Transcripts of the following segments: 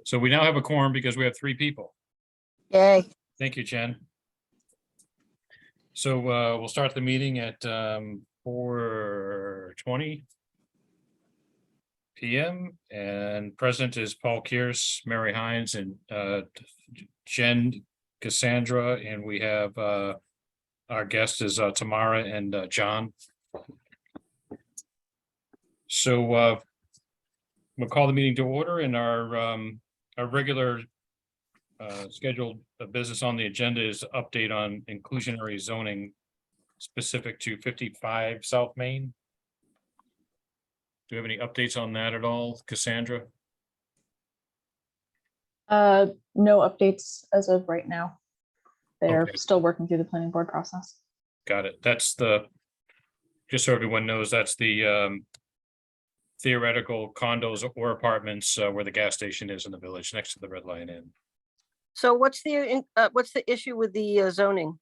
So we now have a quorum because we have 3 people. Yay. Thank you, Jen. So we'll start the meeting at 4:20 p.m. and present is Paul Kears, Mary Hines, and Jen Cassandra, and we have our guest is Tamara and John. So we'll call the meeting to order, and our regular scheduled business on the agenda is update on inclusionary zoning specific to 55 South Main. Do you have any updates on that at all, Cassandra? No updates as of right now. They're Okay. still working through the planning board process. Got it. That's just so everyone knows, that's the theoretical condos or apartments where the gas station is in the village next to the Red Lion Inn. So what's the issue with the zoning?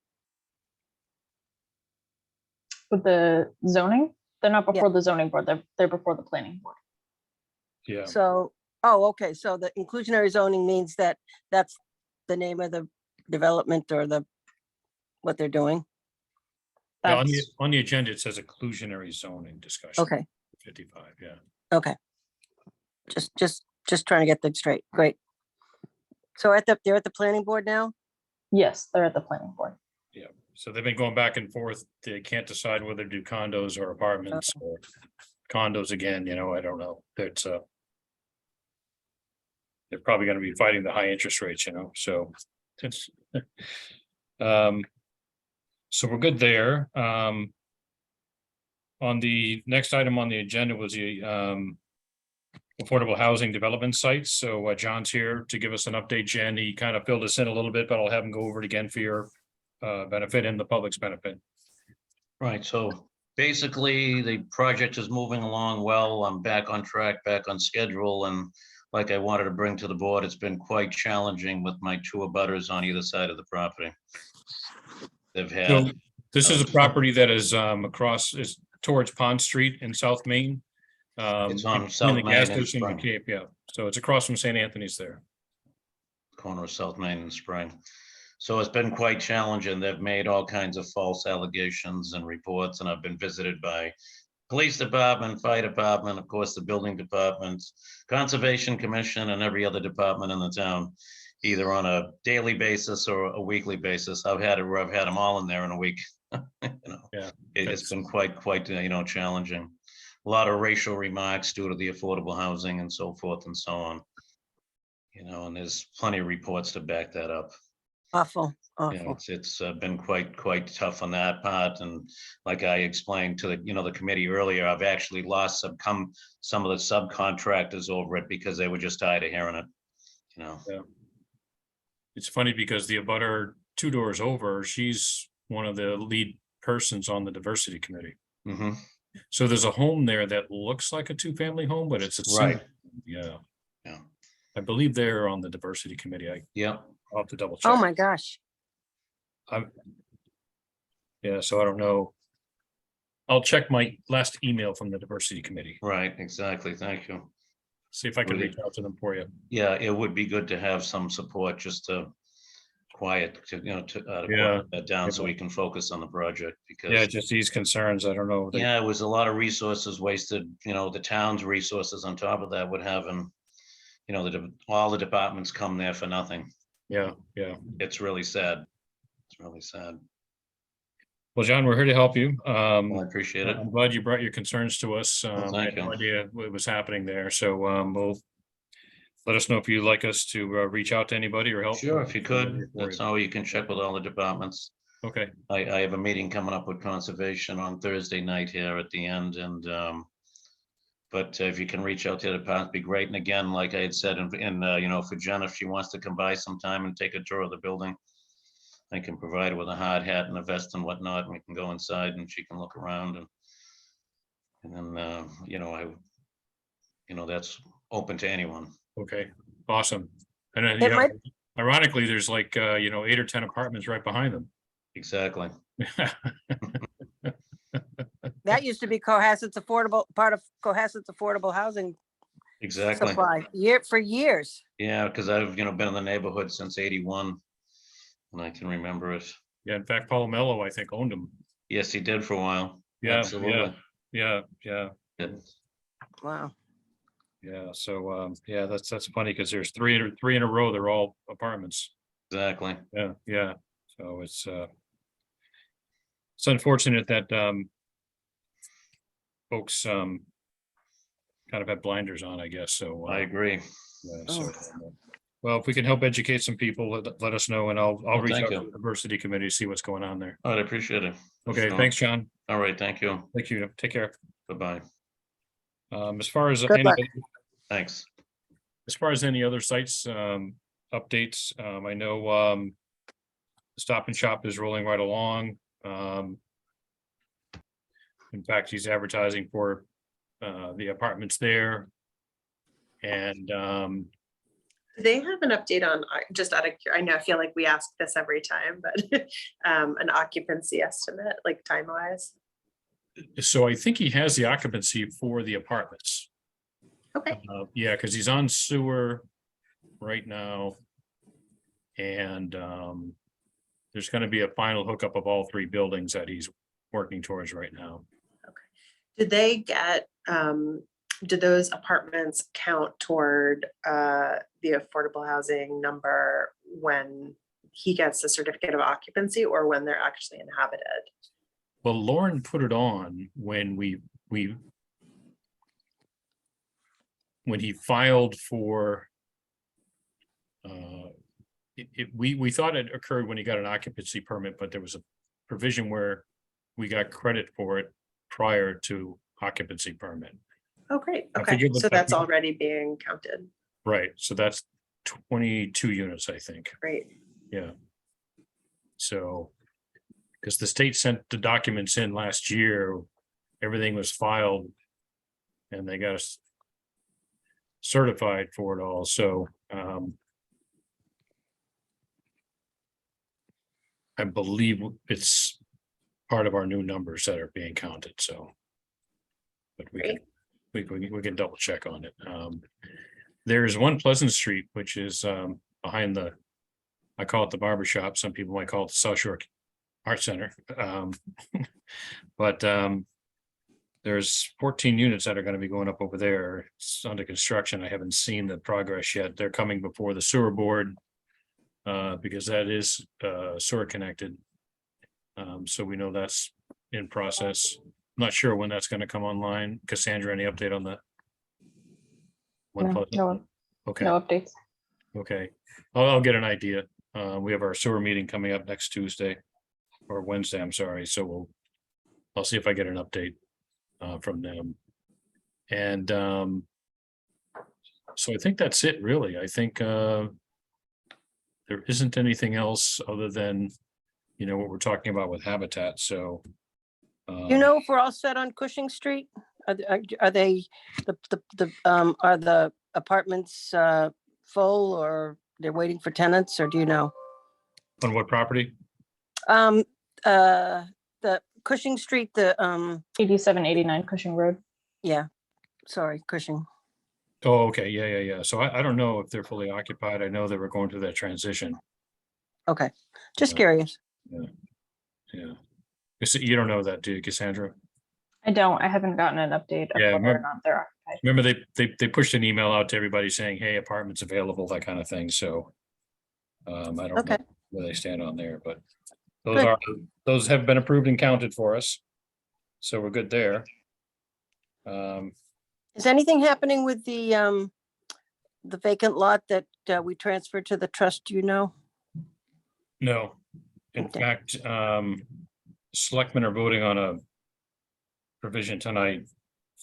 With the zoning, they're not before the zoning board, they're before the planning board. Yeah, So, oh, okay, so the inclusionary zoning means that that's the name of the development or what they're doing? yeah, That's, on the agenda, it says inclusionary zoning discussion. Okay, 55, yeah. okay. Just trying to get things straight. Great. So they're at the planning board now? yes, they're at the planning board. So they've been going back and forth. They can't decide whether to do condos or apartments or condos again, I don't know. It's they're probably gonna be fighting the high interest rates, so it's so we're good there. On the next item on the agenda was the affordable housing development sites. So John's here to give us an update. Jen, he kind of filled us in a little bit, but I'll have him go over it again for your benefit and the public's benefit. Right, so basically, the project is moving along well. I'm back on track, back on schedule, and like I wanted to bring to the board, it's been quite challenging with my 2 abutters on either side of the property. They've So had, this is a property that is is towards Pond Street in South Main. It's on in South the Main gas and station in Spring. Cape, yeah. So it's across from St. Anthony's there. corner of South Main and Spring. So it's been quite challenging. They've made all kinds of false allegations and reports, and I've been visited by police department, fire department, of course, the building department, conservation commission, and every other department in the town, either on a daily basis or a weekly basis. I've had it where I've had them all in there in a week. Yeah, It's been quite challenging. A lot of racial remarks due to the affordable housing and so forth and so on. And there's plenty of reports to back that up. Awful, Yeah, awful. it's been quite tough on that part, and like I explained to the committee earlier, I've actually lost some of the subcontractors over it because they were just tired of hearing it. it's funny because the abutter 2 doors over, she's one of the lead persons on the diversity committee. hmm So there's a home there that looks like a 2-family home, but it's a Right. single. Yeah. Yeah. I believe they're on the diversity committee. Yeah, I'll have to double check. Oh, my gosh. Yeah, so I don't know. I'll check my last email from the diversity committee, right, exactly. Thank you. see if I can Really? reach out to them for you. Yeah, it would be good to have some support just to quiet, Yeah. that down so we can focus on the project because. Yeah, just these concerns. I don't know. Yeah, it was a lot of resources wasted, the town's resources on top of that would have, all the departments come there for nothing. Yeah. It's really sad. It's really sad. Well, John, we're here to help you. Well, I appreciate it. I'm glad you brought your concerns to us. I thank had no you. idea what was happening there. So we'll let us know if you'd like us to reach out to anybody or help. Sure, if you could, For that's you. how you can check with all the departments. Okay, I have a meeting coming up with conservation on Thursday night here at the end and, but if you can reach out to the department, be great. And again, like I had said, for Jen, if she wants to come by sometime and take a tour of the building, I can provide her with a hard hat and a vest and whatnot, and we can go inside and she can look around and then, that's open to anyone. okay, awesome. And then, It might- ironically, there's like 8 or 10 apartments right behind them. Exactly. That used to be Cohasset's part of Cohasset's affordable housing exactly. supply, for years. Yeah, because I've, been in the neighborhood since 81. And I can remember it. Yeah, in fact, Paul Mello, I think, owned them. Yes, he did for a while. Yeah, Absolutely. Yeah. Yeah. Wow. Yeah, so yeah, that's funny because there's three in a row, they're all apartments. Exactly. Yeah. So it's unfortunate that folks kind of have blinders on, I guess, so I agree. yeah, Oh. so well, if we can help educate some people, let us know and I'll Well, reach thank out to you. the diversity committee to see what's going on there. All right, I appreciate it. Okay, So, thanks, John. All right, thank you. Thank you. Take care. Bye-bye. As far as Good luck. Thanks. any other sites updates, I know Stop and Shop is rolling right along. In fact, he's advertising for the apartments there. And Do they have an update on, just out of, I know, I feel like we ask this every time, but an occupancy estimate, like time wise? so I think he has the occupancy for the apartments. Okay, Yeah, because he's on sewer right now. And there's going to be a final hookup of all three buildings that he's working towards right now. did they get, do those apartments count toward the affordable housing number when he gets the certificate of occupancy or when they're actually inhabited? Well, Lauren put it on when when he filed for we thought it occurred when he got an occupancy permit, but there was a provision where we got credit for it prior to occupancy permit. Oh, great. I Okay, forget what so that that's means. already being counted. Right, so that's 22 units, I think. Great. Yeah. So, because the state sent the documents in last year, everything was filed. And they got us certified for it all, so I believe it's part of our new numbers that are being counted, so. But we can double check on it. There is one Pleasant Street, which is behind I call it the barber shop. Some people might call it the South Shore Art Center. But there's 14 units that are going to be going up over there. It's under construction. I haven't seen the progress yet. They're coming before the sewer board because that is sewer connected. So we know that's in process. Not sure when that's going to come online. Cassandra, any update on that? When No, Pleasant- no, Okay. no updates. Okay, I'll get an idea. We have our sewer meeting coming up next Tuesday or Wednesday, I'm sorry, so I'll see if I get an update from them. And so I think that's it, really. I think there isn't anything else other than, what we're talking about with Habitat, so. You know, if we're all set on Cushing Street, are they, are the apartments full or they're waiting for tenants, or do you know? On what property? The Cushing Street, 8789 Cushing Road. yeah, sorry, Cushing. Oh, okay, yeah. So I don't know if they're fully occupied. I know they were going through that transition. Okay, just Yeah. curious. Yeah. You don't know that, do you, Cassandra? I don't. I haven't gotten an update of Yeah, whether or not they're occupied. Remember, they pushed an email out to everybody saying, hey, apartments available, that kind of thing, so. I don't know Okay. where they stand on there, but Good. those have been approved and counted for us. So we're good there. Is anything happening with the vacant lot that we transferred to the trust, do you know? No, in Okay. fact, selectmen are voting on a provision tonight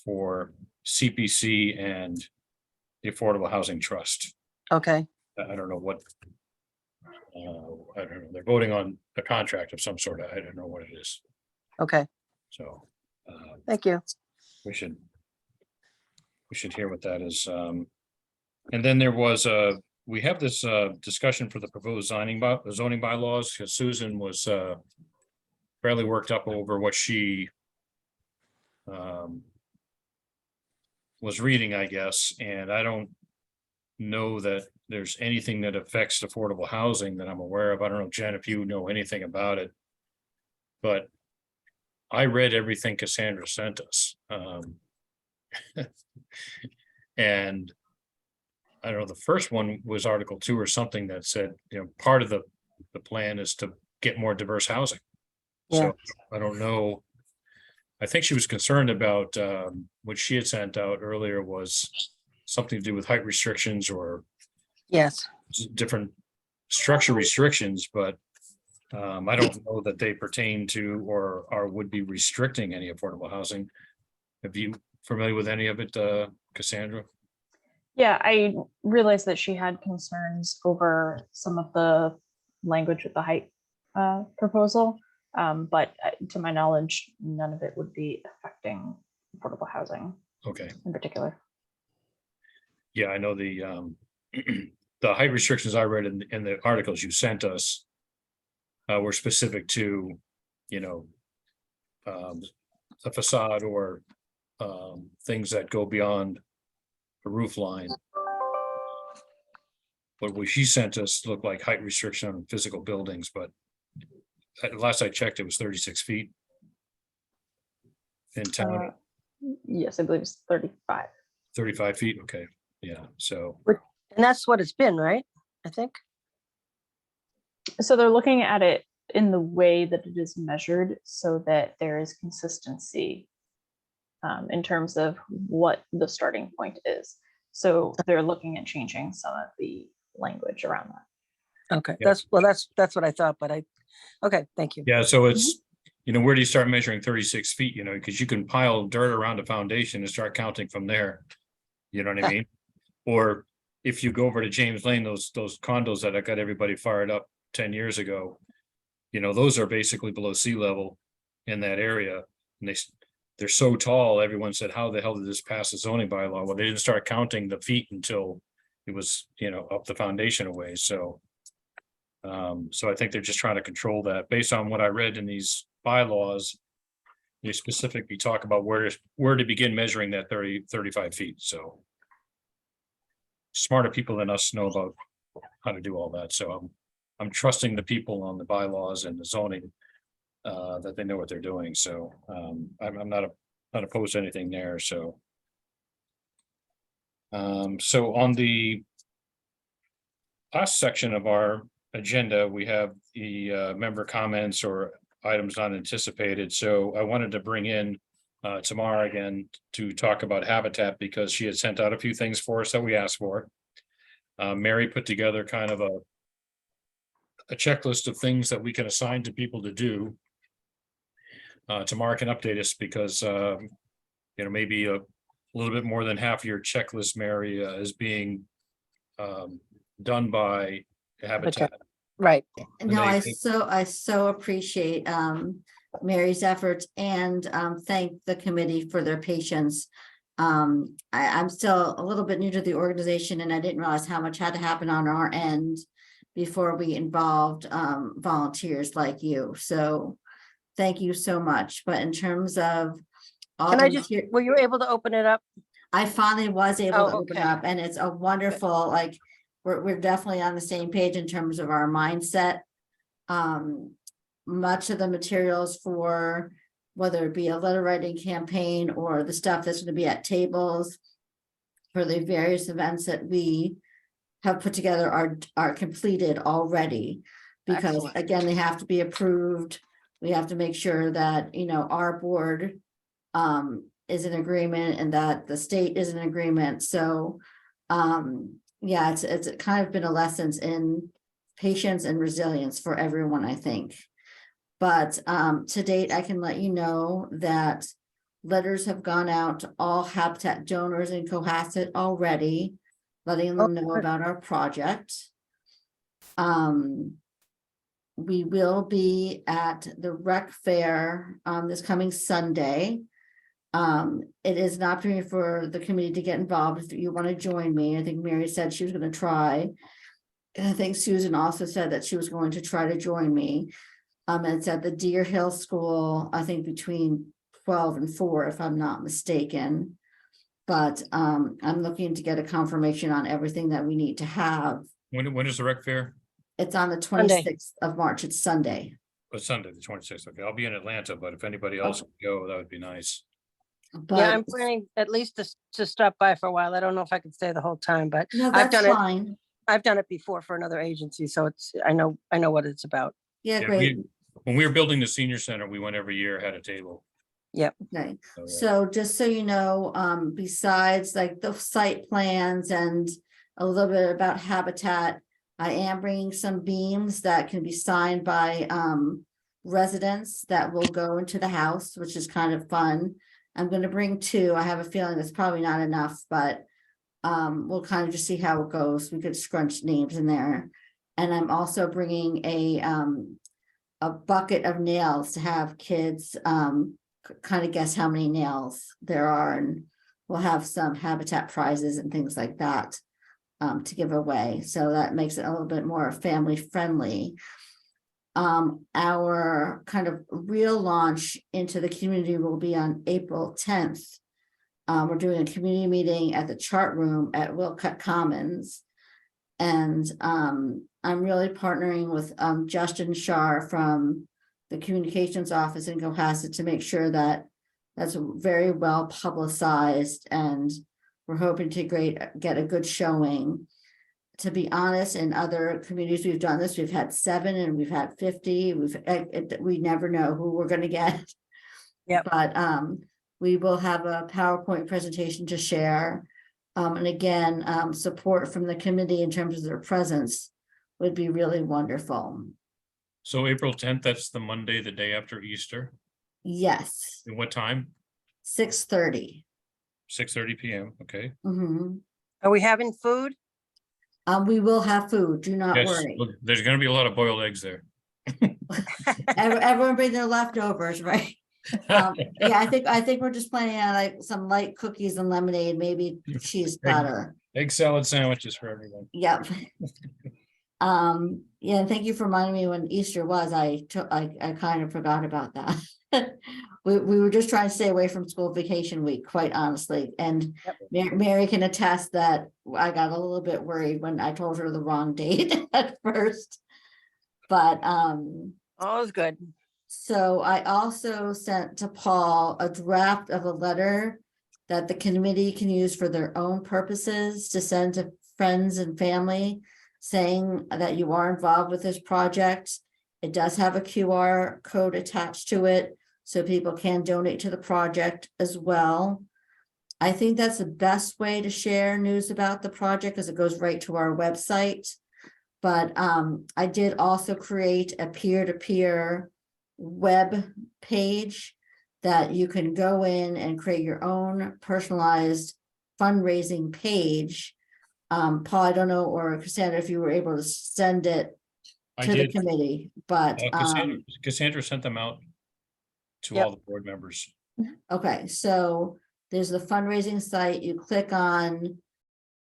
for CPC and the Affordable Housing Trust. Okay, I don't know what. I don't know. They're voting on a contract of some sort. I don't know what it is. okay, So thank you. we should hear what that is. And then there was we have this discussion for the proposed zoning bylaws, because Susan was fairly worked up over what she was reading, I guess, and I don't know that there's anything that affects affordable housing that I'm aware of. I don't know, Jen, if you know anything about it. But I read everything Cassandra sent us. And I don't know, the first one was Article 2 or something that said, part of the plan is to get more diverse housing. Yeah. So I don't know. I think she was concerned about what she had sent out earlier was something to do with height restrictions or Yes. different structure restrictions, but I don't know that they pertain to or would be restricting any affordable housing. Have you familiar with any of it, Cassandra? Yeah, I realized that she had concerns over some of the language with the height proposal, but to my knowledge, none of it would be affecting affordable housing Okay, in particular. yeah, I know the the height restrictions I read in the articles you sent us were specific to, a facade or things that go beyond the roof line. But what she sent us looked like height restriction on physical buildings, but at last I checked, it was 36 feet in town, Yes, I believe it's 35. 35 feet. Okay, yeah, so, And that's what it's been, right? I think. So they're looking at it in the way that it is measured so that there is consistency in terms of what the starting point is. So they're looking at changing some of the language around that. Okay, Yeah. that's what I thought, but okay, thank you. yeah, so it's, where do you start measuring 36 feet, because you can pile dirt around a foundation and start counting from there. You know what I mean? Or if you go over to James Lane, those condos that I got everybody fired up 10 years ago, those are basically below sea level in that area. And they're so tall, everyone said, how the hell did this pass the zoning bylaw? Well, they didn't start counting the feet until it was, up the foundation away, so. So I think they're just trying to control that based on what I read in these bylaws. They specifically talk about where to begin measuring that 35 feet, so. Smarter people than us know about how to do all that, so I'm trusting the people on the bylaws and the zoning. That they know what they're doing, so I'm not opposed to anything there, so. So on the last section of our agenda, we have the member comments or items not anticipated, so I wanted to bring in Tamara again to talk about Habitat because she had sent out a few things for us that we asked for. Mary put together kind of a checklist of things that we can assign to people to do. Tamara can update us because, maybe a little bit more than half your checklist, Mary, is being done by Habitat. Right. No, I they- so appreciate Mary's efforts and thank the committee for their patience. I'm still a little bit new to the organization and I didn't realize how much had to happen on our end before we involved volunteers like you. So thank you so much. But in terms of all Can the I just, were you able to open it up? I finally was able Oh, to open okay. up and it's a wonderful, like, we're definitely on the same page in terms of our mindset. Much of the materials for whether it be a letter writing campaign or the stuff that's going to be at tables for the various events that we have put together are completed already. Because Excellent. again, they have to be approved. We have to make sure that, our board is in agreement and that the state is in agreement. So, yeah, it's kind of been a lesson in patience and resilience for everyone, I think. But to date, I can let you know that letters have gone out to all Habitat donors in Cohasset already, letting them know good. about our project. We will be at the rec fair this coming Sunday. It is an opportunity for the committee to get involved if you want to join me. I think Mary said she was going to try. And I think Susan also said that she was going to try to join me. And it's at the Deer Hill School, I think between 12 and 4, if I'm not mistaken. But I'm looking to get a confirmation on everything that we need to have. When is the rec fair? It's on the Sunday. 26th of March. It's Sunday. Oh, Sunday, the 26th. Okay, I'll be in Atlanta, but if anybody else can go, that would be nice. Yeah, I'm But planning at least to stop by for a while. I don't know if I can stay the whole time, but no, I've that's done it. fine. I've done it before for another agency, so I know what it's about. Yeah, Yeah, great. When we were building the senior center, we went every year, had a table. Okay. So, So just so you know, besides like the site plans and a little bit about habitat, I am bringing some beams that can be signed by residents that will go into the house, which is kind of fun. I'm gonna bring two. I have a feeling that's probably not enough, but we'll kind of just see how it goes. We could scrunch names in there. And I'm also bringing a bucket of nails to have kids kind of guess how many nails there are, and we'll have some habitat prizes and things like that to give away. So that makes it a little bit more family friendly. Our kind of real launch into the community will be on April 10th. We're doing a community meeting at the chart room at Wilcott Commons. And I'm really partnering with Justin Shar from the communications office in Cohasset to make sure that that's very well publicized, and we're hoping to get a good showing. To be honest, in other communities we've done this, we've had 7 and we've had 50. We never know who we're going to get. Yep. But we will have a PowerPoint presentation to share. And again, support from the committee in terms of their presence would be really wonderful. So April 10th, that's the Monday, the day after Easter. Yes, And what time? 6:30. 6:30 PM. Okay. Are we having food? We will have food, do not Yes, worry. look, there's gonna be a lot of boiled eggs there. Everyone bring their leftovers, right? Yeah, I think we're just planning on like some light cookies and lemonade, maybe cheese butter. Egg salad sandwiches for everyone. Yep. Yeah, and thank you for reminding me when Easter was. I kind of forgot about that. We were just trying to stay away from school vacation week, quite honestly, and Mary can attest that I got a little bit worried when I told her the wrong date at first. But All's good. so I also sent to Paul a draft of a letter that the committee can use for their own purposes to send to friends and family, saying that you are involved with this project. It does have a QR code attached to it, so people can donate to the project as well. I think that's the best way to share news about the project, because it goes right to our website. But I did also create a peer-to-peer web page that you can go in and create your own personalized fundraising page. Paul, I don't know, or Cassandra, if you were able to send it I to the did. committee, but Cassandra sent them out to Yep. all the board members. okay, so there's the fundraising site. You click on,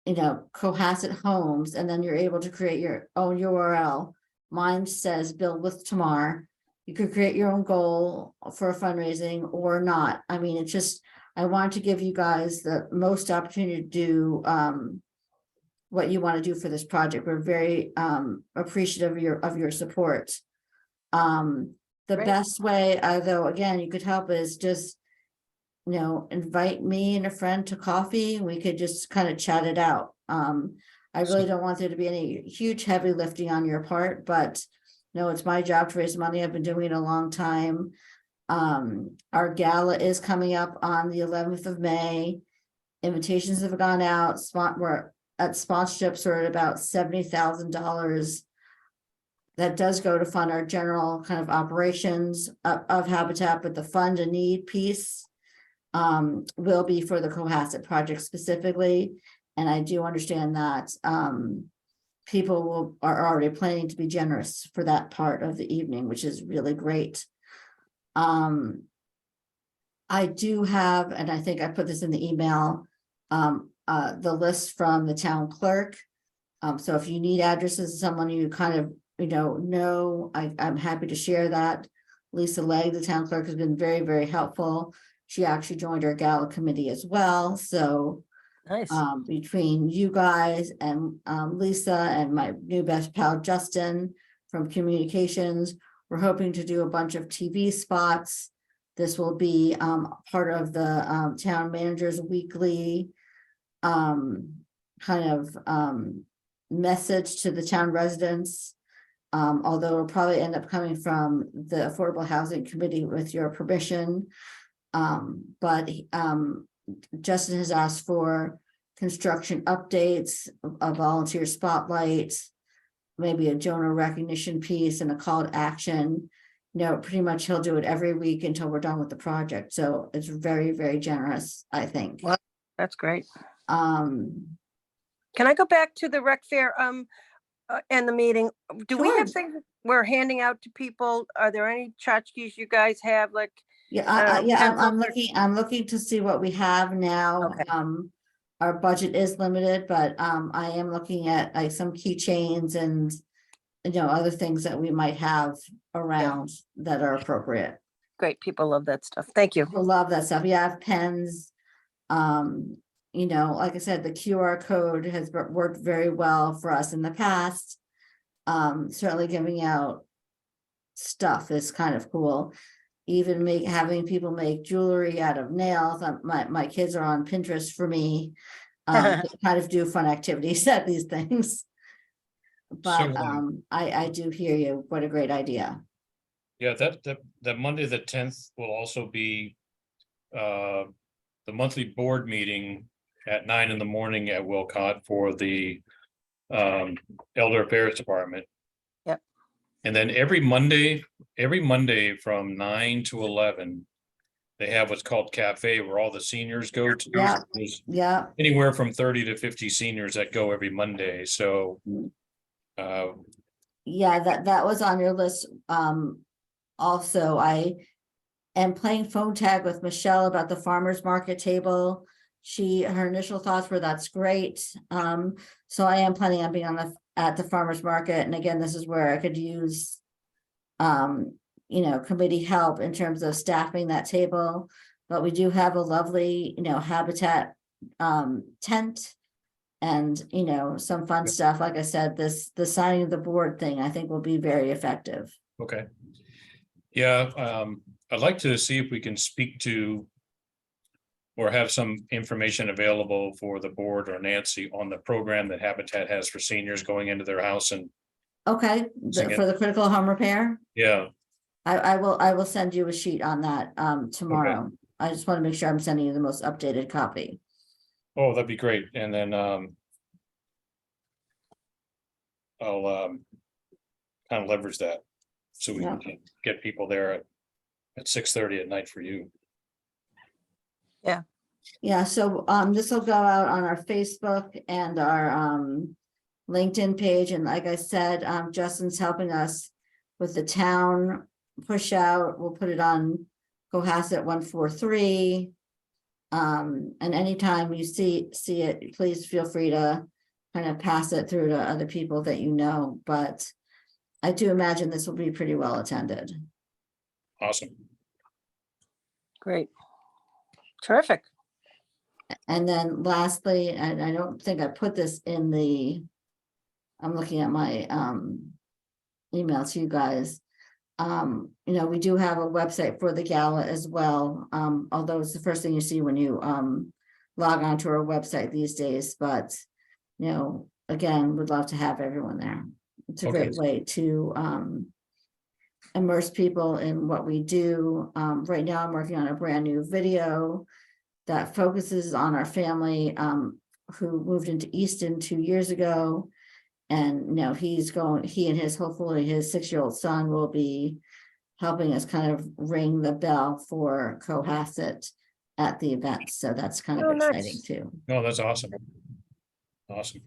Cohasset Homes, and then you're able to create your own URL. Mine says Build with Tamar. You could create your own goal for fundraising or not. I mean, it's just, I want to give you guys the most opportunity to do what you want to do for this project. We're very appreciative of your support. The Great. best way, though, again, you could help is just, invite me and a friend to coffee. We could just kind of chat it out. I really don't want there to be any huge heavy lifting on your part, but it's my job to raise money. I've been doing it a long time. Our gala is coming up on the 11th of May. Invitations have gone out. We're at sponsorships are at about $70,000. That does go to fund our general kind of operations of Habitat, but the fund a need piece will be for the Cohasset project specifically. And I do understand that people are already planning to be generous for that part of the evening, which is really great. I do have, and I think I put this in the email, the list from the town clerk. So if you need addresses, someone you kind of, know, I'm happy to share that. Lisa Legg, the town clerk, has been very, very helpful. She actually joined our gala committee as well, so Nice. between you guys and Lisa and my new best pal Justin from communications, we're hoping to do a bunch of TV spots. This will be part of the town manager's weekly kind of message to the town residents. Although it'll probably end up coming from the Affordable Housing Committee with your permission. But Justin has asked for construction updates, a volunteer spotlight, maybe a donor recognition piece and a call to action. You know, pretty much he'll do it every week until we're done with the project. So it's very, very generous, I think. Wow. That's great. Um, Can I go back to the rec fair and the meeting? Do we have Sure. things we're handing out to people? Are there any tchotchkes you guys have, like? I'm looking to see what we have now. Okay. Our budget is limited, but I am looking at like some keychains and other things that we might have around that are appropriate. Great, people love that stuff. Thank you. People love that stuff. You have pens. Like I said, the QR code has worked very well for us in the past. Certainly giving out stuff is kind of cool. Even having people make jewelry out of nails. My kids are on Pinterest for me. To kind of do fun activities at these things. But So, I do hear you. What a great idea. Yeah, that Monday, the 10th will also be the monthly board meeting at 9 a.m. at Wilcott for the Elder Affairs Department. Yep. And then every Monday from 9 to 11, they have what's called cafe where all the seniors go to. Yeah. There's Yeah. anywhere from 30 to 50 seniors that go every Monday. So Yeah, that was on your list. Also, I am playing phone tag with Michelle about the farmer's market table. Her initial thoughts were that's great. So I am planning on being at the farmer's market. And again, this is where I could use committee help in terms of staffing that table. But we do have a lovely, habitat tent and, some fun stuff. Like I said, the signing of the board thing, I think will be very effective. okay. Yeah, I'd like to see if we can speak to or have some information available for the board or Nancy on the program that Habitat has for seniors going into their house and Okay, Sing it. for the critical home repair, yeah, I will send you a sheet on that tomorrow. I just want to make sure I'm sending you the most updated copy. oh, that'd be great. And then I'll kind of leverage that so we Yeah. can get people there at 6:30 at night for you. Yeah, so this will go out on our Facebook and our LinkedIn page. And like I said, Justin's helping us with the town push out. We'll put it on Cohasset 143. And anytime you see it, please feel free to kind of pass it through to other people that you know. But I do imagine this will be pretty well attended. Awesome. Great. Terrific. And then lastly, and I don't think I put this in I'm looking at my email to you guys. We do have a website for the gala as well. Although it's the first thing you see when you log on to our website these days, but again, would love to have everyone there. It's a Okay. great way to immerse people in what we do. Right now I'm working on a brand new video that focuses on our family who moved into Easton 2 years ago. And he and hopefully his 6-year-old son will be helping us kind of ring the bell for Cohasset at the event. So that's kind of Oh, nice. exciting too. No, that's awesome. Awesome.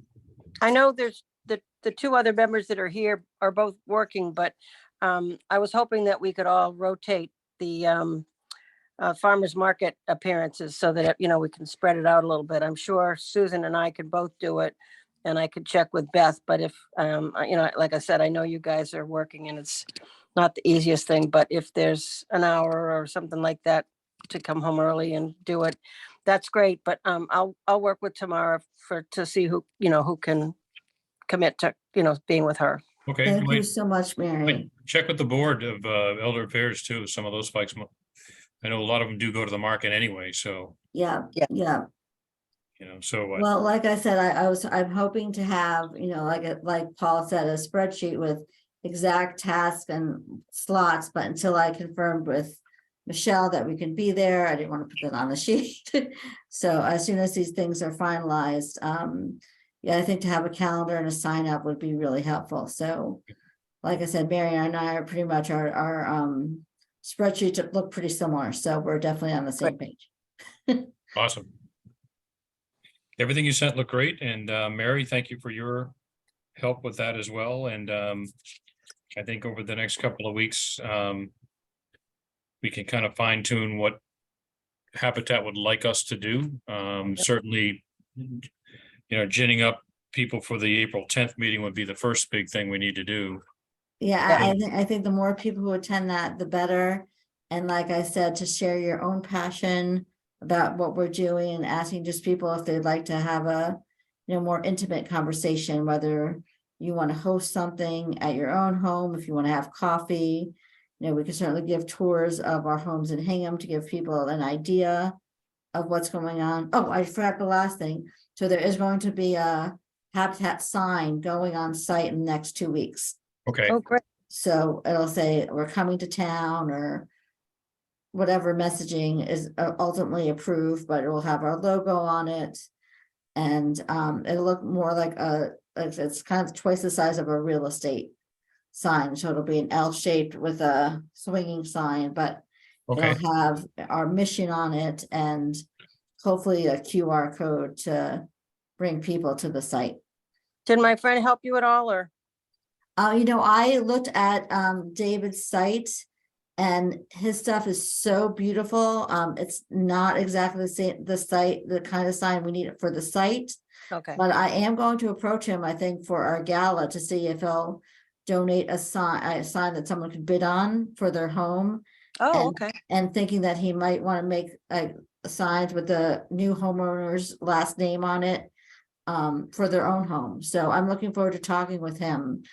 I know there's the two other members that are here are both working, but I was hoping that we could all rotate the farmer's market appearances so that, we can spread it out a little bit. I'm sure Susan and I could both do it and I could check with Beth, but if, like I said, I know you guys are working and it's not the easiest thing, but if there's an hour or something like that, to come home early and do it. That's great, but I'll work with Tamara to see who, who can commit to, being with her. Okay, Thank you might so much, Mary. check with the board of elder affairs too. Some of those folks, I know a lot of them do go to the market anyway, so, Yeah, Yeah. yeah. so. Well, like I said, I'm hoping to have, like Paul said, a spreadsheet with exact tasks and slots, but until I confirmed with Michelle that we can be there, I didn't want to put that on the sheet. So as soon as these things are finalized, yeah, I think to have a calendar and a sign up would be really helpful. So like I said, Mary and I are pretty much our spreadsheets look pretty similar, so we're definitely on the same page. Awesome. Everything you sent looked great, and Mary, thank you for your help with that as well, and I think over the next couple of weeks, we can kind of fine tune what Habitat would like us to do. Certainly, ginning up people for the April 10th meeting would be the first big thing we need to do. Yeah, I think the more people who attend that, the better. And like I said, to share your own passion about what we're doing and asking just people if they'd like to have a, more intimate conversation, whether you want to host something at your own home, if you want to have coffee. We can certainly give tours of our homes in Hingham to give people an idea of what's going on. Oh, I forgot the last thing. So there is going to be a Habitat sign going on site in the next 2 weeks. Okay, Oh, great. So it'll say, we're coming to town, or whatever messaging is ultimately approved, but it will have our logo on it. And it'll look more like it's kind of twice the size of a real estate sign. So it'll be an L shaped with a swinging sign, but okay, it'll have our mission on it and hopefully a QR code to bring people to the site. Did my friend help you at all, or? I looked at David's site and his stuff is so beautiful. It's not exactly the kind of sign we need for the site, Okay, but I am going to approach him, I think, for our gala to see if he'll donate a sign that someone could bid on for their home. oh, and- okay, And thinking that he might want to make signs with the new homeowner's last name on it for their own home. So I'm looking forward to talking with him.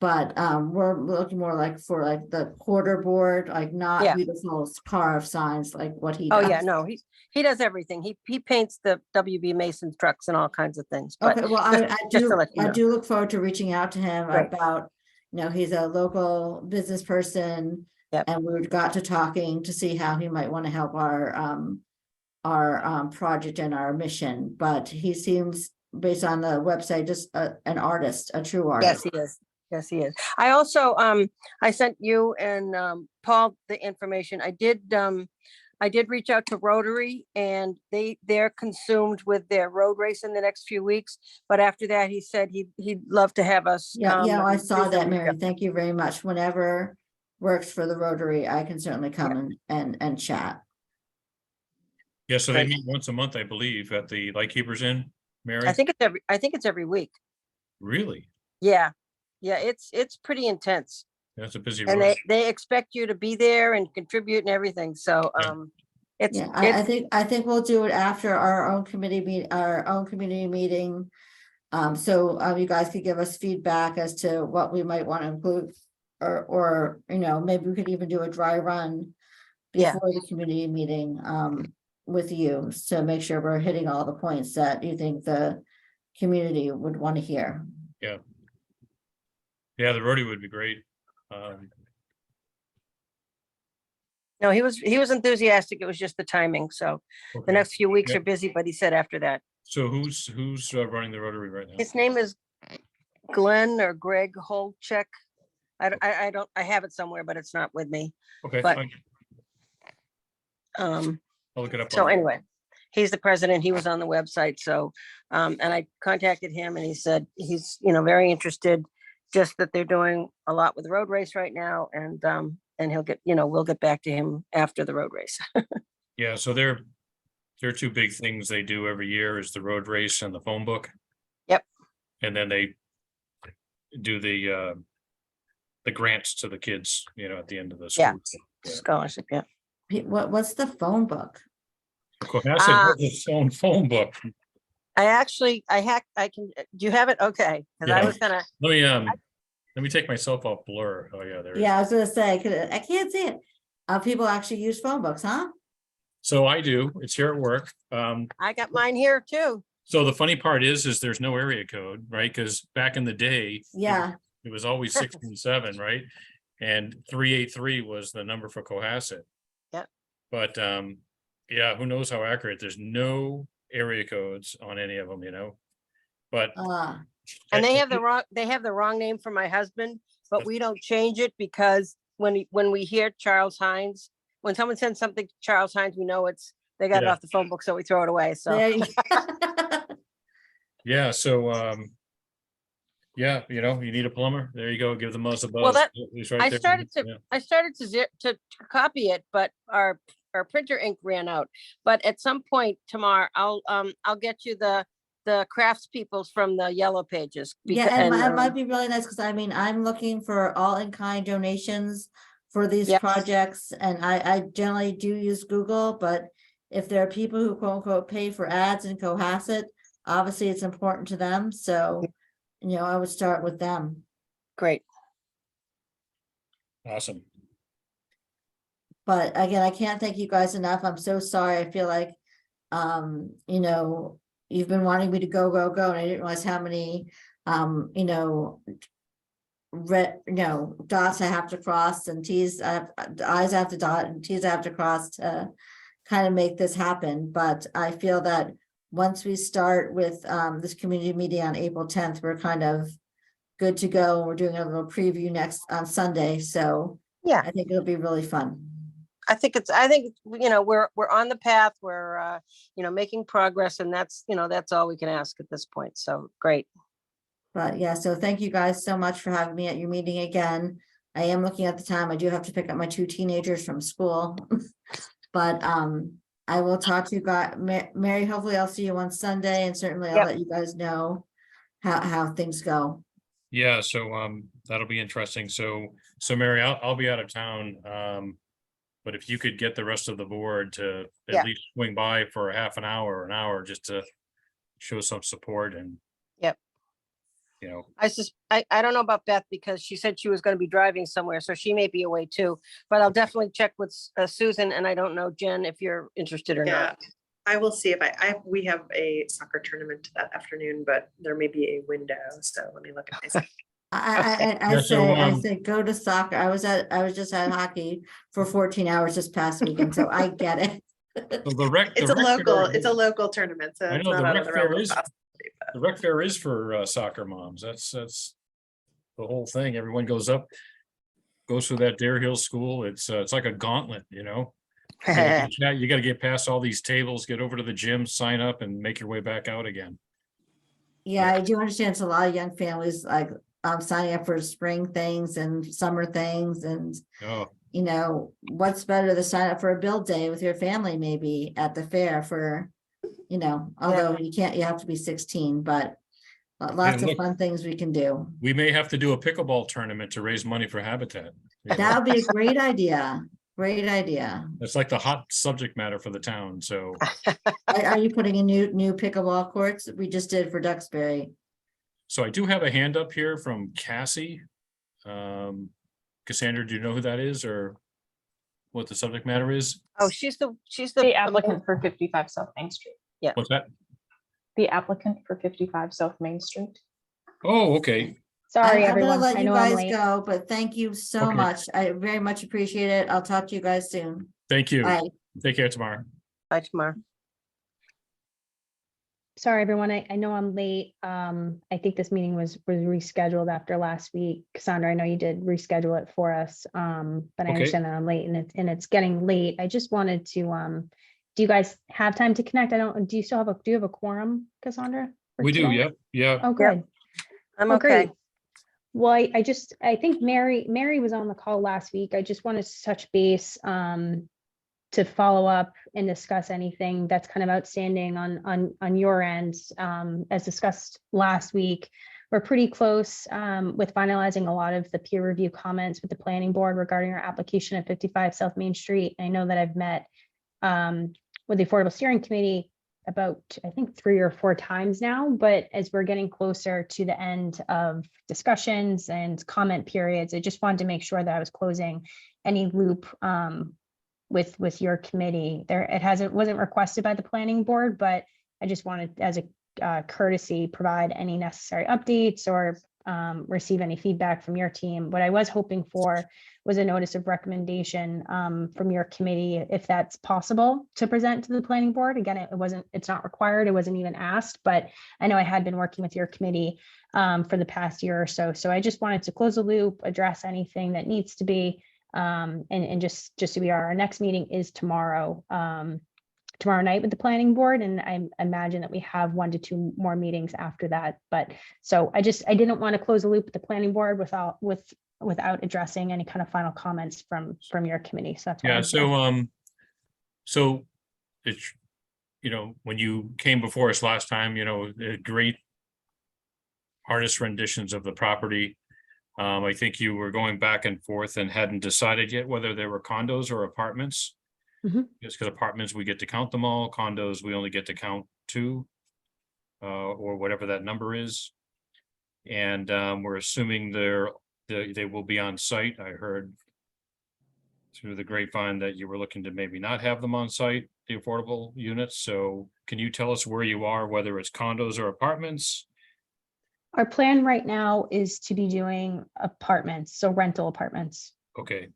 But we're looking more like for like the quarter board, like not Yeah. beautiful carved signs like what he oh, does. yeah, no, he does everything. He paints the WB Mason trucks and all kinds of things, but Okay, well, just- I just to do, let you I know. do look forward to reaching out to him Right. about, he's a local business person. Yep. And we got to talking to see how he might want to help our project and our mission, but he seems, based on the website, just an artist, a true Yes, artist. he is. Yes, he is. I also, I sent you and Paul the information. I did reach out to Rotary, and they're consumed with their road race in the next few weeks. But after that, he said he'd love to have us. Yeah, come I and saw do that, some Mary. stuff. Thank you very much. Whenever works for the Rotary, I can certainly come and chat. yeah, so they Right. meet once a month, I believe, at the Lightkeepers Inn, Mary? I think it's every week. Really? Yeah, it's pretty intense, That's a busy and road. they expect you to be there and contribute and everything. So Yeah. it's Yeah, I think we'll do it after our own committee community meeting. So you guys could give us feedback as to what we might want to include, or maybe we could even do a dry run Yeah. before the community meeting with you, to make sure we're hitting all the points that you think the community would want to hear. Yeah, the Rotary would be great. No, he was enthusiastic. It was just the timing. So the Okay. next few weeks Yeah. are busy, but he said after that. So who's running the Rotary right now? His name is Glenn or Greg Holcheck. I don't, I have it somewhere, but it's not with me. Okay, but- fine. Um, I'll look it up. so on- anyway, he's the president. He was on the website. So, and I contacted him and he said he's, very interested, just that they're doing a lot with the road race right now. And he'll get, we'll get back to him after the road race. Yeah, so they're two big things they do every year is the road race and the phone book. Yep. And then they do the grants to the kids, at the end of the Yeah. school. Yeah. Scholarship, yeah. What's the phone book? Cohasset Ah. has its own phone book. I can, do you have it? Okay, because I Yeah. was gonna, Let me take myself off blur. Oh, yeah, there it is. Yeah, I was gonna say, I can't see it. People actually use phone books, huh? So I do, it's here at work. I got mine here too. So the funny part is there's no area code, right? Because back in the day. Yeah, It was always 617, right? And 383 was the number for Cohasset. Yep. But yeah, who knows how accurate? There's no area codes on any of them, But And they have the wrong name for my husband, but we don't change it because when we hear Charles Hines, when someone sends something to Charles Hines, we know they got it Yeah. off the phone book, so we throw it away. So there you yeah, so yeah, you need a plumber. There you go. Give the most a buzz. Well, He's right I there. started Yeah. to copy it, but our printer ink ran out. But at some point tomorrow, I'll get you the craftspeople's from the yellow pages. Yeah, and it might um, be really nice, because I mean, I'm looking for all in-kind donations for these Yep. projects, and I generally do use Google, but if there are people who quote unquote pay for ads in Cohasset, obviously it's important to them, so, I would start with them. Great. Awesome. But again, I can't thank you guys enough. I'm so sorry. I feel like, you've been wanting me to go, and I didn't realize how many, dots I have to cross and T's, I's I have to dot and T's I have to cross to kind of make this happen. But I feel that once we start with this community meeting on April 10th, we're kind of good to go. And we're doing a little preview on Sunday. So Yeah. I think it'll be really fun. I think we're on the path. We're making progress, and that's all we can ask at this point. So great. But yeah, so thank you guys so much for having me at your meeting again. I am looking at the time. I do have to pick up my 2 teenagers from school. But I will talk to you guys. Mary, hopefully I'll see you on Sunday, and certainly I'll Yep. let you guys know how things go. Yeah, so that'll be interesting. So Mary, I'll be out of town. But if you could get the rest of the board to Yeah. at least swing by for a half an hour or an hour just to show some support and. Yep. I don't know about Beth, because she said she was going to be driving somewhere, so she may be away too. But I'll definitely check with Susan, and I don't know, Jen, if you're interested or Yeah, not. I will see if we have a soccer tournament that afternoon, but there may be a window, so let me look at my schedule. I Yeah, say go to soccer. I was just at hockey for 14 hours this past weekend, so I get it. So the rec. It's the a rec local, fair- it's a local tournament, so I it's know, not the out rec of the realm fair of is- possibility. The rec fair is for soccer moms. That's the whole thing. Everyone goes through that Dare Hill school. It's like a gauntlet, You got to get past all these tables, get over to the gym, sign up, and make your way back out again. Yeah, I do understand it's a lot of young families like signing up for spring things and summer things, and Oh, what's better to sign up for a build day with your family maybe at the fair for, although you have to be 16, but lots of look. fun things we can do. we may have to do a pickleball tournament to raise money for Habitat. That would be a great idea. Great idea. It's like the hot subject matter for the town. So Are you putting in new pickleball courts? We just did for Duxbury. I do have a hand up here from Cassie. Cassandra, do you know who that is or what the subject matter is? Oh, she's the The applicant for 55 South Main Street. What's that? The applicant for 55 South Main Street. Oh, okay. Sorry, I'm gonna everyone. let I you know I'm guys late. go, but thank you so Okay. much. I very much appreciate it. I'll talk to you guys soon. Thank you. Bye. Take care tomorrow. Bye tomorrow. Sorry, everyone. I know I'm late. I think this meeting was rescheduled after last week. Cassandra, I know you did reschedule it for us. But I Okay. understand that I'm late and it's getting late. I just wanted to, do you guys have time to connect? Do you have a quorum, Cassandra? for We do. today? Yep. Yeah. Oh, good. I'm Oh, okay. great. Well, I think Mary was on the call last week. I just wanted to touch base to follow up and discuss anything that's kind of outstanding on your end. As discussed last week, we're pretty close with finalizing a lot of the peer review comments with the planning board regarding our application at 55 South Main Street. I know that I've met with the Affordable Steering Committee about, I think, 3 or 4 times now, but as we're getting closer to the end of discussions and comment periods, I just wanted to make sure that I was closing any loop with your committee. It wasn't requested by the planning board, but I just wanted, as a courtesy, provide any necessary updates or receive any feedback from your team. What I was hoping for was a notice of recommendation from your committee, if that's possible to present to the planning board. Again, it's not required. It wasn't even asked, but I know I had been working with your committee for the past year or so. So I just wanted to close the loop, address anything that needs to be, and just so we are, our next meeting is tomorrow night with the planning board, and I imagine that we have 1 to 2 more meetings after that. But so I didn't want to close the loop with the planning board without addressing any kind of final comments from your committee. So that's why. Yeah, so it's, when you came before us last time, great artist renditions of the property. I think you were going back and forth and hadn't decided yet whether there were condos or apartments. Mhm. Just because apartments, we get to count them all. Condos, we only get to count 2, or whatever that number is. And we're assuming they will be on site. I heard through the grapevine that you were looking to maybe not have them on site, the affordable units. So can you tell us where you are, whether it's condos or apartments? Our plan right now is to be doing apartments, so rental apartments. Okay,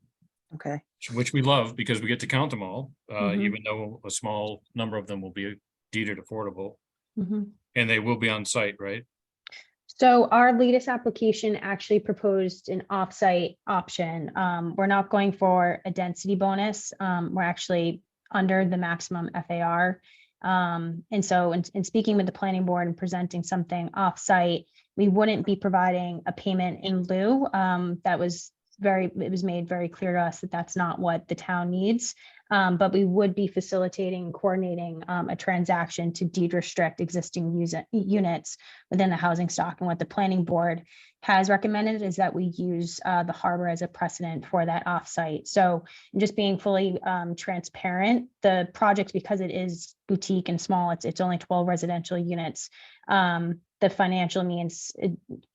Okay. which we love because we get to count them all, Mhm. even though a small number of them will be deeded affordable, Mhm. and they will be on site, right? So our latest application actually proposed an offsite option. We're not going for a density bonus. We're actually under the maximum FAR. And so in speaking with the planning board and presenting something offsite, we wouldn't be providing a payment in lieu. It was made very clear to us that that's not what the town needs. But we would be facilitating and coordinating a transaction to deed restrict existing units within the housing stock. And what the planning board has recommended is that we use the harbor as a precedent for that offsite. So just being fully transparent, the project, because it is boutique and small, it's only 12 residential units. The financial means,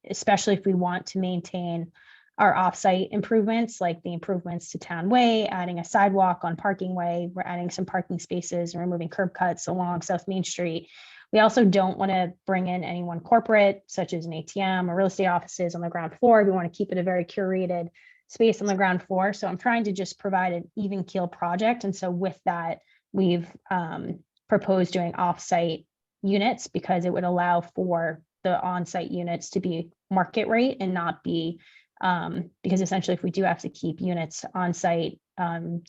especially if we want to maintain our offsite improvements, like the improvements to Town Way, adding a sidewalk on Parking Way, we're adding some parking spaces and removing curb cuts along South Main Street. We also don't want to bring in anyone corporate, such as an ATM or real estate offices on the ground floor. We want to keep it a very curated space on the ground floor. So I'm trying to just provide an even keel project. And so with that, we've proposed doing offsite units because it would allow for the on-site units to be market rate and not be because essentially if we do have to keep units on site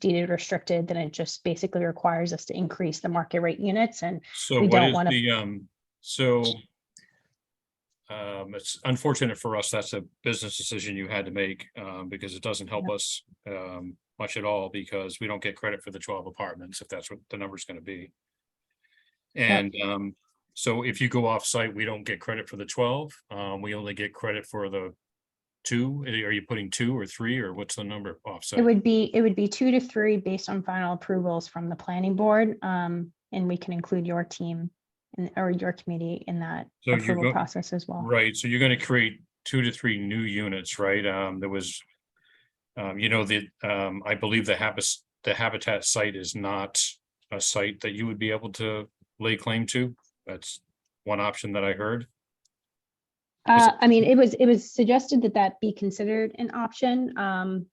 deeded restricted, then it just basically requires us to increase the market rate units. And So we what don't is wanna- it's unfortunate for us. That's a business decision you had to make, because it doesn't help us much at all, because we don't get credit for the 12 apartments, if that's what the number's gonna be. And so if you go off-site, we don't get credit for the 12. We only get credit for the 2. Are you putting 2 or 3, or what's the number offsite? it would be 2 to 3 based on final approvals from the planning board. And we can include your team or your committee in that So you're approval go- process as well. Right, so you're gonna create 2 to 3 new units, right? There was, I believe the Habitat site is not a site that you would be able to lay claim to. That's one option that I heard. I mean, it was suggested that be considered an option.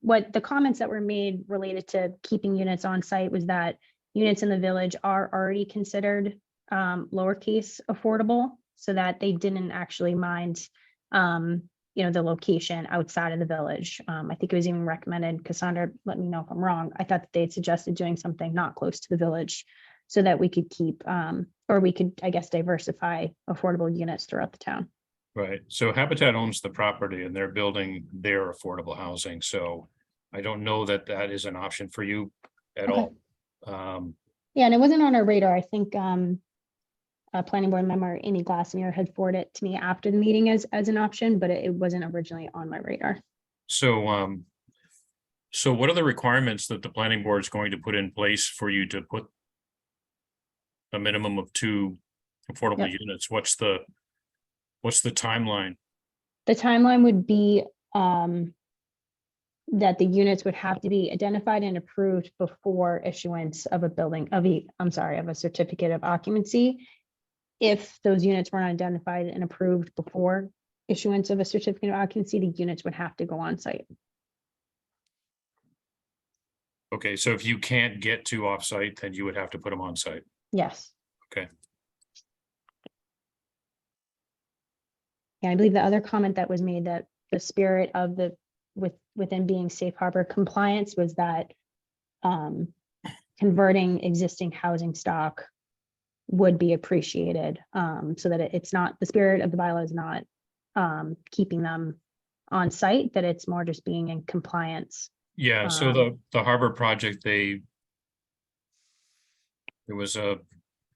What the comments that were made related to keeping units on site was that units in the village are already considered lowercase affordable, so that they didn't actually mind, the location outside of the village. I think it was even recommended, Cassandra, let me know if I'm wrong. I thought that they had suggested doing something not close to the village so that we could keep, or we could, I guess, diversify affordable units throughout the town. Right, so Habitat owns the property and they're building their affordable housing, so I don't know that that is an option for you at Okay. all. Yeah, and it wasn't on our radar. I planning board member, Amy Glassmere, had forwarded it to me after the meeting as an option, but it wasn't originally on my radar. So, so what are the requirements that the planning board is going to put in place for you to put a minimum of 2 affordable units? What's the timeline? The timeline would be that the units would have to be identified and approved before issuance of a certificate of occupancy. If those units weren't identified and approved before issuance of a certificate of occupancy, the units would have to go on site. Okay, so if you can't get to offsite, then you would have to put them on site. Yes. Okay. Yeah, I believe the other comment that was made, that the spirit of within being safe harbor compliance was that converting existing housing stock would be appreciated, so that it's not, the spirit of the bylaw is not keeping them on site, that it's more just being in compliance. Yeah, so the harbor project, there was a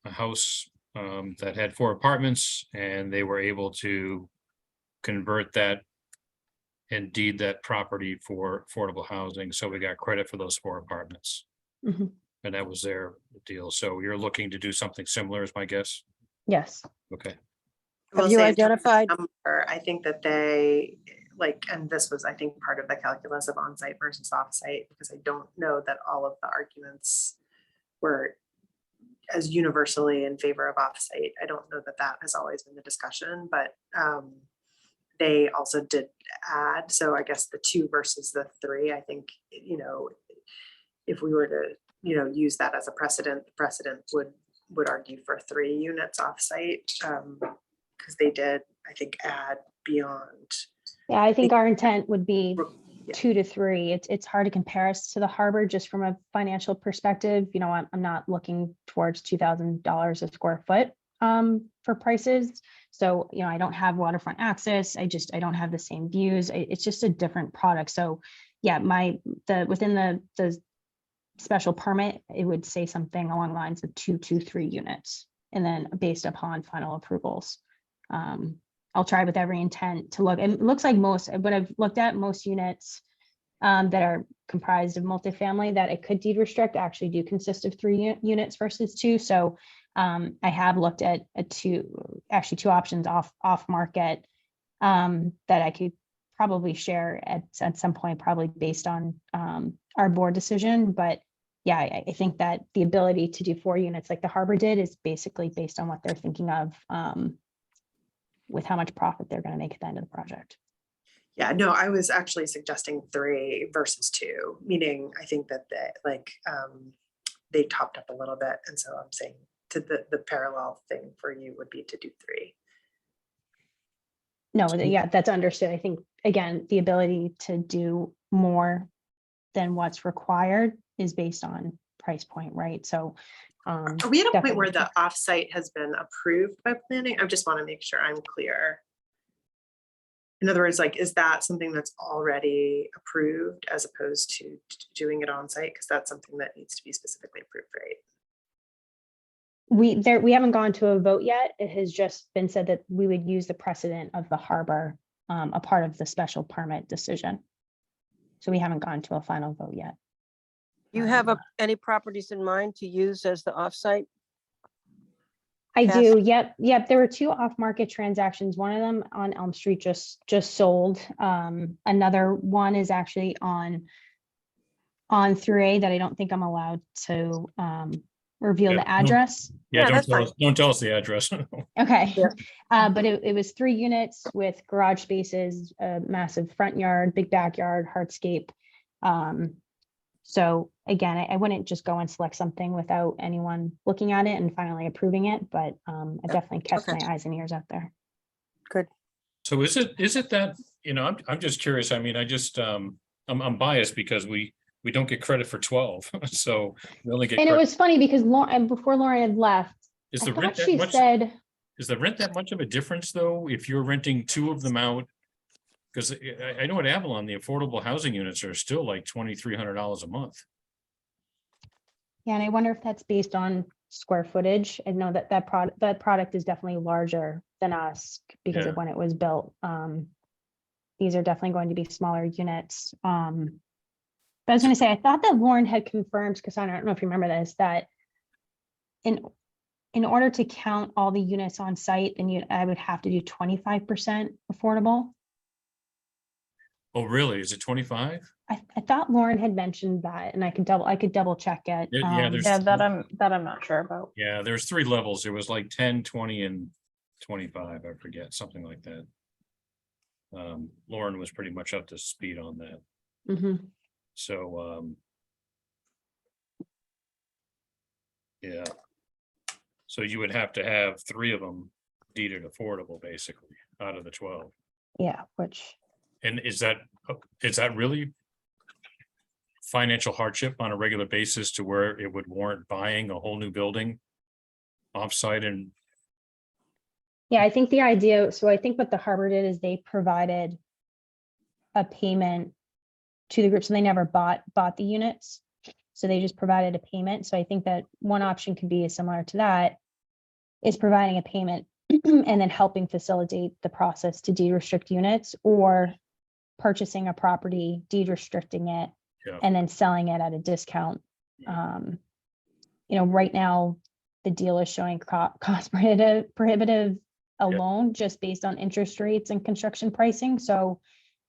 house that had 4 apartments, and they were able to convert that and deed that property for affordable housing. So we got credit for those 4 apartments. Mhm. And that was their deal. So you're looking to do something similar, is my guess? Yes. Okay. I will Have you say in terms of identified, number, I think that they, like, and this was, I think, part of the calculus of onsite versus offsite, because I don't know that all of the arguments were as universally in favor of offsite. I don't know that that has always been the discussion, but they also did add, so I guess the 2 versus the 3, I think, if we were to, use that as a precedent, the precedent would argue for 3 units offsite, because they did, I think, add beyond. Yeah, I think our intent would be Yeah. 2 to 3. It's hard to compare us to the harbor just from a financial perspective. I'm not looking towards $2,000 a square foot for prices. So, I don't have waterfront access. I don't have the same views. It's just a different product. So yeah, within the special permit, it would say something along the lines of 2 to 3 units. And then based upon final approvals. I'll try with every intent to look, and it looks like what I've looked at, most units that are comprised of multifamily that it could deed restrict actually do consist of 3 units versus 2. So I have looked at 2 options off market that I could probably share at some point, probably based on our board decision. But yeah, I think that the ability to do 4 units like the harbor did is basically based on what they're thinking of with how much profit they're going to make at the end of the project. Yeah, no, I was actually suggesting 3 versus 2, meaning I think that they topped up a little bit. And so I'm saying to the parallel thing for you would be to do 3. No, yeah, that's understood. I think, again, the ability to do more than what's required is based on price point, right? So Are we at a point where definitely. the offsite has been approved by planning? I just want to make sure I'm clear. In other words, like, is that something that's already approved as opposed to doing it on site? Because that's something that needs to be specifically approved, right? We haven't gone to a vote yet. It has just been said that we would use the precedent of the harbor, a part of the special permit decision. So we haven't gone to a final vote yet. you have any properties in mind to use as the offsite? I Cass? do. Yep. There were 2 off-market transactions. One of them on Elm Street just sold. Another one is actually on 3A that I don't think I'm allowed to reveal Yeah, the no. address. Yeah, that's don't tell us the address. Okay. Yeah. But it was 3 units with garage spaces, a massive front yard, big backyard, hardscape. So again, I wouldn't just go and select something without anyone looking at it and finally approving it, but I definitely kept Okay. my eyes and ears out there. So is it that, I'm just curious. I mean, I'm biased because we don't get credit for 12. So we only get And it credit. was funny because before Lauren had left, Is I the rent thought that she much? said, Is the rent that much of a difference though, if you're renting 2 of them out? Because I know at Avalon, the affordable housing units are still like $2,300 a month. yeah, and I wonder if that's based on square footage. I know that that product is definitely larger than us because Yeah. of when it was built. These are definitely going to be smaller units. But I was gonna say, I thought that Lauren had confirmed, because I don't know if you remember this, that in order to count all the units on site, then I would have to do 25% affordable. Oh, really? Is it 25? I thought Lauren had mentioned that, and I could double check it. Yeah, there's- Yeah, that I'm not sure about. Yeah, there's 3 levels. There was like 10, 20, and 25, I forget, something like that. Lauren was pretty much up to speed on that. Mhm. So, yeah. So you would have to have 3 of them deeded affordable, basically, out of the 12. Yeah, which, And is that really financial hardship on a regular basis to where it would warrant buying a whole new building offsite? And yeah, I think the idea, so I think what the Harbor did is they provided a payment to the group, so they never bought the units. So they just provided a payment. So I think that one option could be similar to that, is providing a payment and then helping facilitate the process to deed restrict units, or purchasing a property, deed restricting it, Yeah. and then selling it at a discount. Right now, the deal is showing cost prohibitive alone, just based on interest rates and construction pricing. So,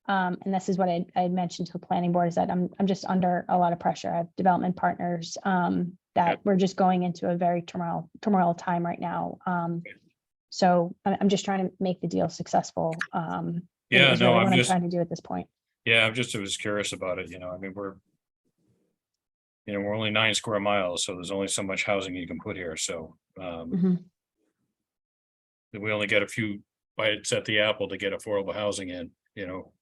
and this is what I had mentioned to the planning board, is that I'm just under a lot of pressure. I have development partners that we're just going into a very turmoil time right now. So I'm just trying to make the deal successful. Yeah, is no, really I'm what I'm just- trying to do at this point. yeah, I was curious about it, I mean, we're only 9 square miles, so there's only so much housing you can put here, so Mhm. we only get a few bites at the apple to get affordable housing in,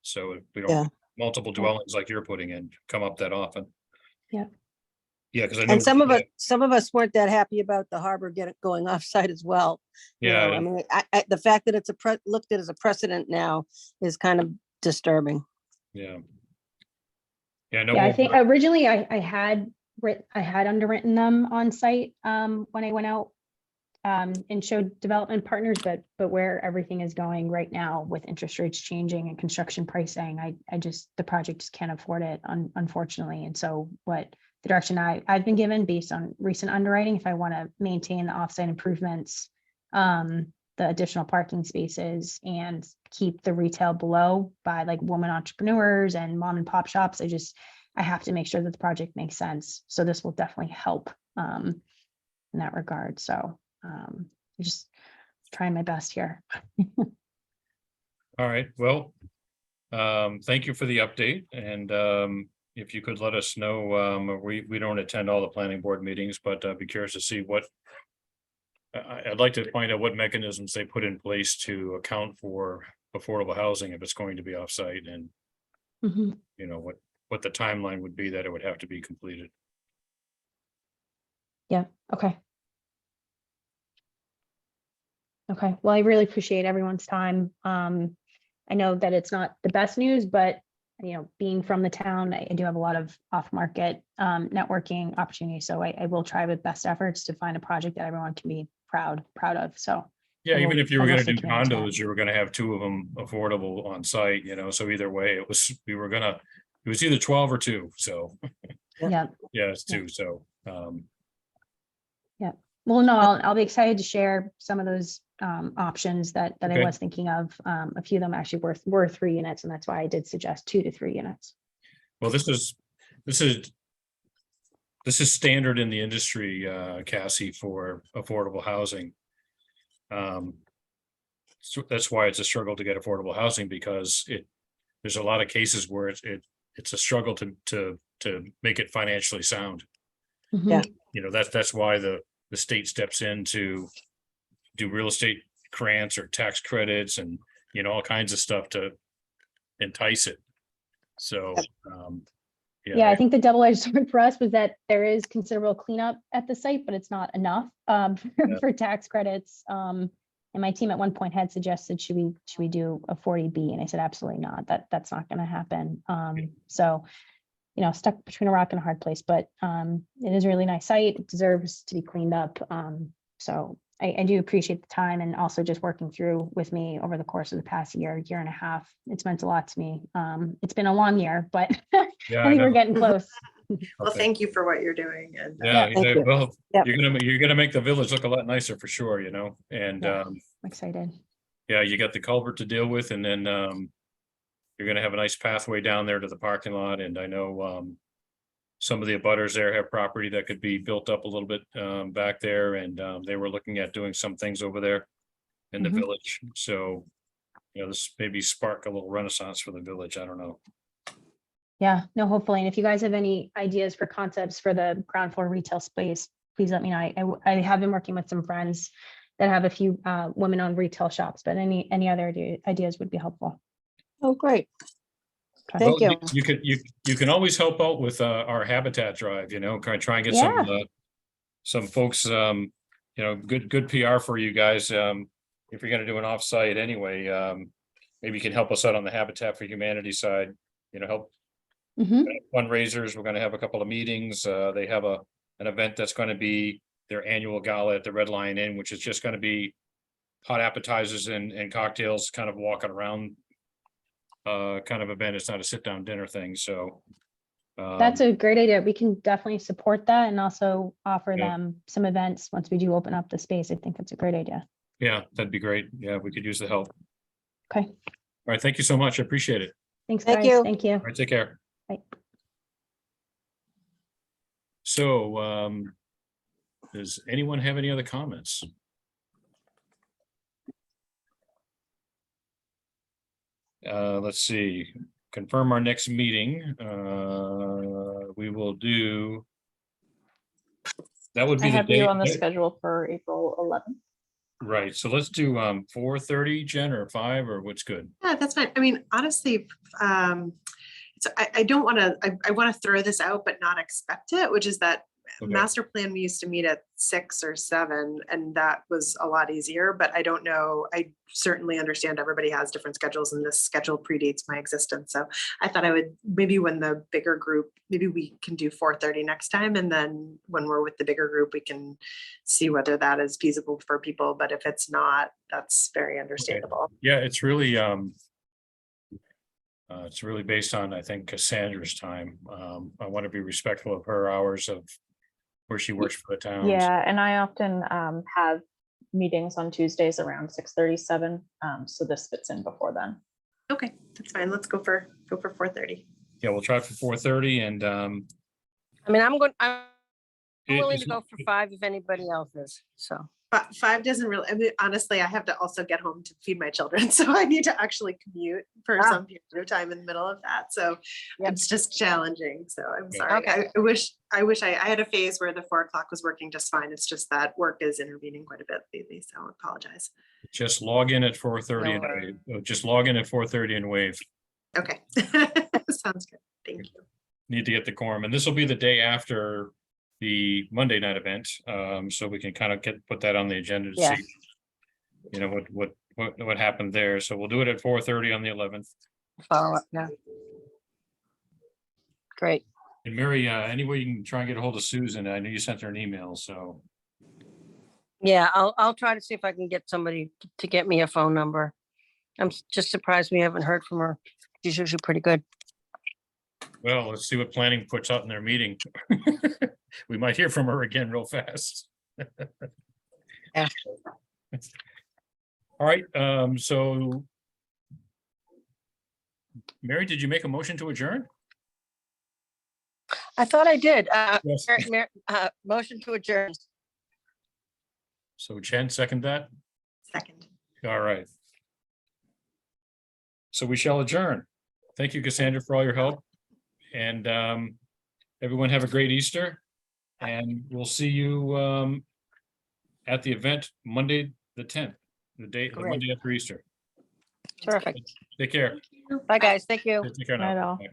so we Yeah. don't multiple dwellings like you're putting in come up that often. Yeah. Yeah, because I know. And some of us weren't that happy about the Harbor going offsite as well. Yeah, I mean, the fact that it's looked at as a precedent now is kind of disturbing. yeah. Yeah, no. Yeah, I think originally I had underwritten them on site when I went out and showed development partners, but where everything is going right now with interest rates changing and construction pricing, the project just can't afford it, unfortunately. And so what the direction I've been given based on recent underwriting, if I want to maintain the offsite improvements, the additional parking spaces, and keep the retail below by like women entrepreneurs and mom and pop shops, I have to make sure that the project makes sense. So this will definitely help in that regard. So just trying my best here. All right, well, thank you for the update, and if you could let us know, we don't attend all the planning board meetings, but I'd be curious to see what I'd like to find out what mechanisms they put in place to account for affordable housing if it's going to be offsite, and Mhm. what the timeline would be that it would have to be completed. Yeah, okay. Okay, well, I really appreciate everyone's time. I know that it's not the best news, but being from the town, I do have a lot of off-market networking opportunities. So I will try with best efforts to find a project that everyone can be proud of. So Yeah, I even will- if you were I will gonna stay do committed to that. condos, you were gonna have 2 of them affordable on site, so either way, it was either 12 or 2, so, Yeah, yeah, it's Yeah. 2, so, well, no, I'll be excited to share some of those options that I Okay. was thinking of. A few of them actually were 3 units, and that's why I did suggest 2 to 3 units. well, this is standard in the industry, Cassie, for affordable housing. So that's why it's a struggle to get affordable housing, because there's a lot of cases where it's a struggle to make it financially sound. Mhm. That's why the state steps in to do real estate grants or tax credits and, all kinds of stuff to entice it. So, Yeah, I think the double-edged sword for us was that there is considerable cleanup at the site, but it's not enough for tax credits. And my team at one point had suggested, should we do a 40B? And I said, absolutely not. That's not going to happen. So stuck between a rock and a hard place, but it is a really nice site. It deserves to be cleaned up. So I do appreciate the time and also just working through with me over the course of the past year and a half. It's meant a lot to me. It's been a long year, but Yeah, I I think we're know. getting close. Well, Okay. thank you for what you're doing and. Yeah, thank you. well, Yep. you're gonna make the village look a lot nicer for sure, and Yeah. I'm excited. yeah, you got the culvert to deal with, and then you're gonna have a nice pathway down there to the parking lot, and I know some of the abutters there have property that could be built up a little bit back there, and they were looking at doing some things over there in the Mhm. village, so this maybe spark a little renaissance for the village, I don't know. Yeah, no, hopefully. And if you guys have any ideas for concepts for the ground floor retail space, please let me know. I have been working with some friends that have a few women-owned retail shops, but any other ideas would be helpful. Oh, great. Okay. Thank Well, you. You can always help out with our Habitat Drive, kind of try and get some folks, good PR for you guys. If you're gonna do an offsite anyway, maybe you can help us out on the Habitat for Humanity side, help Mhm. fundraisers. We're gonna have a couple of meetings. They have an event that's gonna be their annual gala at the Red Lion Inn, which is just gonna be hot appetizers and cocktails, kind of walking around kind of event. It's not a sit down dinner thing, so. That's a great idea. We can definitely support that and also offer Yeah. them some events once we do open up the space. I think that's a great idea. Yeah, that'd be great. Yeah, we could use the help. Okay, All right, thank you so much. I appreciate it. thanks, Thank guys. you. Thank you. All right, take care. Bye. So, does anyone have any other comments? Let's see, confirm our next meeting. We will do. That would I be the have you date, on the schedule for April 11th. right? So let's do 4:30, Jen, or 5, or what's good? Yeah, that's fine. I mean, honestly, I don't want to, I want to throw this out, but not expect it, which is that Okay. master plan, we used to meet at 6 or 7, and that was a lot easier, but I don't know. I certainly understand everybody has different schedules and this schedule predates my existence. So I thought I would, maybe when the bigger group, maybe we can do 4:30 next time. And then when we're with the bigger group, we can see whether that is feasible for people. But if it's not, that's very understandable. Yeah, it's really based on, I think, Cassandra's time. I want to be respectful of her hours of where she works for the town. Yeah, and I often have meetings on Tuesdays around 6:37. So this fits in before then. Okay, that's fine. Let's go for 4:30. Yeah, we'll try for 4:30 and I mean, I'm willing is to go for 5 if anybody else is, so. But 5 doesn't really, I mean, honestly, I have to also get home to feed my children. So I need to actually commute for Ah. some period of time in the middle of that. So Yep. it's just challenging. So I'm Yeah. sorry. Okay. I wish I had a phase where the 4 o'clock was working just fine. It's just that work is intervening quite a bit lately. So I apologize. just log in at 4:30 No and worries. just log in at 4:30 and wave. Okay. Sounds good. Thank you. Need to get the quorum, and this will be the day after the Monday night event, so we can kind of put that on the agenda to Yeah. see, what happened there. So we'll do it at 4:30 on the 11th. Follow up, yeah. Great. And Mary, any way you can try and get a hold of Susan? I know you sent her an email, so. Yeah, I'll try to see if I can get somebody to get me a phone number. I'm just surprised we haven't heard from her. She's usually pretty good. Well, let's see what planning puts out in their meeting. We might hear from her again real fast. Yeah. All right, so. Mary, did you make a motion to adjourn? I thought I did. Yes. Motion to adjourn. So Jen, second that? Second. All right. So we shall adjourn. Thank you, Cassandra, for all your help. And everyone have a great Easter. And we'll see you at the event Monday, the 10th, the Great. Monday after Easter. Terrific. Take care. Bye, guys. Thank you. Take care Not at now. all. Bye.